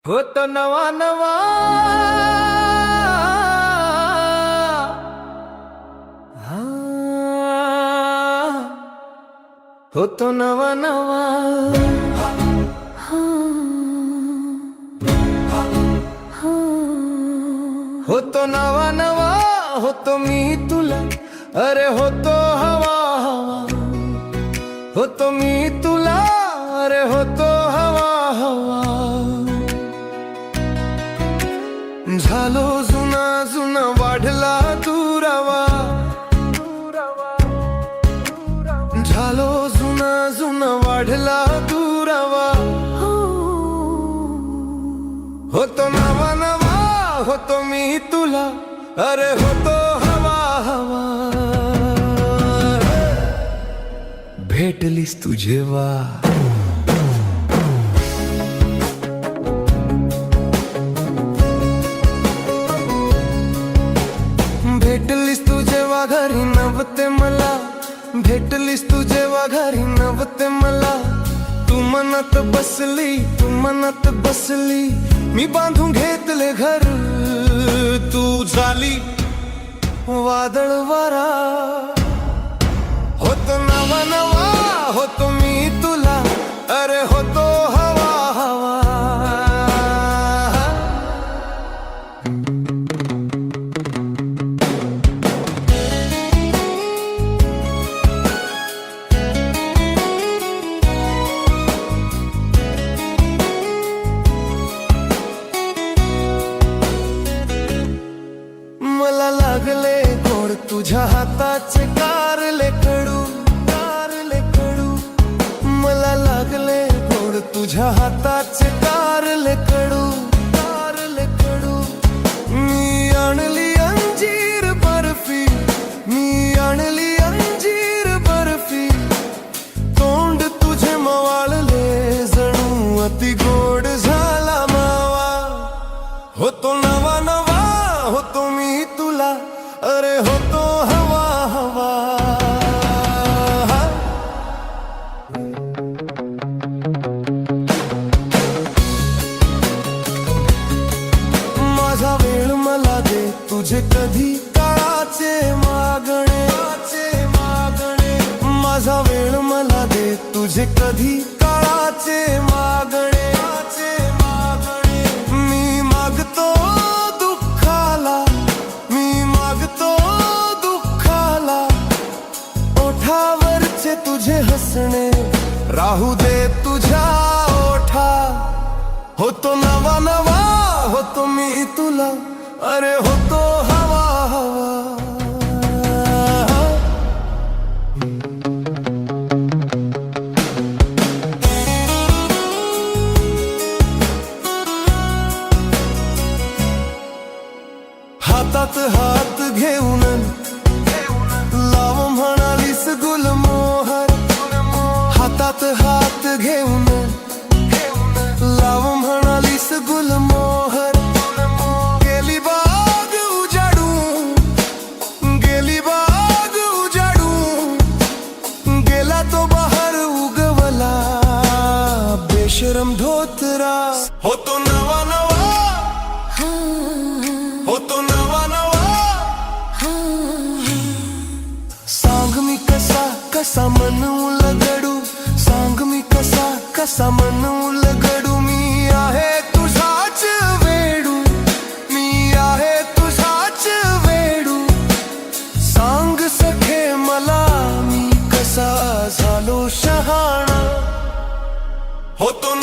होतो नवा नवा होतो नवा नवा होतो नवा नवा होतो मी तुला अरे होतो हवा हवा होतो मी तुला अरे होतो हवा हवा झालो जुना जुना वाढला दुरावा झालो जुना जुना वाढला दुरावा होतो नवा नवा होतो मी तुला अरे होतो हवा हवा भेटलीस तू जेव्हा भेटलीस तू जेव्हा घरी नव्हते मला भेटलीस तू जेव्हा घरी नव्हते मला तू मनात बसली तू मनात बसली मी बांधून घेतले घर तू झाली वादळ वारा होतो नवा नवा होतो मी तुला अरे होतो हवा हवा मला लागले गोड तुझ्या हाताचे कारले कडू मला लागले गोड तुझ्या हाताचे कारले कडू मी आणली अंजीर बर्फी मी आणली अंजीर बर्फी तोंड तुझे मवाळले जणू अति गोड झाला मावा होतो नवा नवा होतो मी तुला अरे होतो हवा हवा माझा वेळ मला दे तुझे कधी काळाचे मागणे माझा वेळ मला दे तुझे कधी काळाचे मागणे मी मागतो दुःखाला मी मागतो दुःखाला ओठावरचे तुझे हसणे राहू दे तुझ्या ओठा होतो नवा नवा होतो मी तुला अरे होतो हवा हवा हातात हात घेऊन लाव म्हणालीस गुलमोहर हातात हात घेऊन लाव म्हणालीस गुलमोहर गेली बाग उजाडू गेला तो बहार उगवला बेशरम धोतरा होतो नवा नवा होतो नवा नवा सांग मी कसा कसा मन उलगडू सांग मी कसा कसा मन उलगडू मी आहे तुझाच वेडू मी आहे तुझाच वेडू सांग सखे मला मी कसा झालो शहाणा होतो